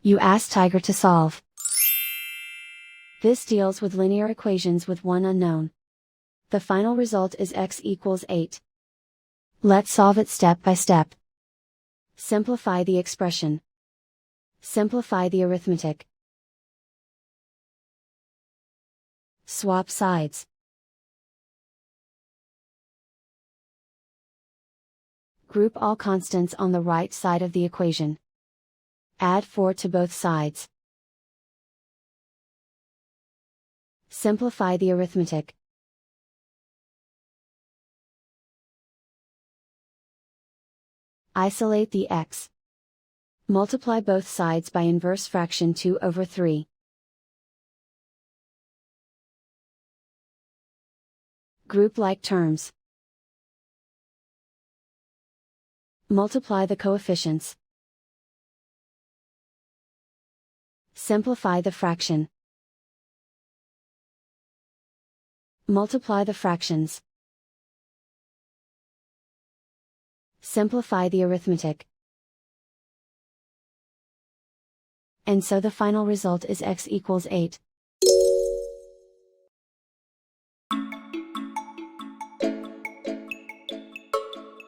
You ask Tiger to solve. This deals with linear equations with one unknown. The final result is x equals 8. Let's solve it step by step. Simplify the expression. Simplify the arithmetic. Swap sides. Group all constants on the right side of the equation. Add 4 to both sides. Simplify the arithmetic. Isolate the x. Multiply both sides by inverse fraction 2/3. Group like terms. Multiply the coefficients. Simplify the fraction. Multiply the fractions. Simplify the arithmetic. And so the final result is x equals 8.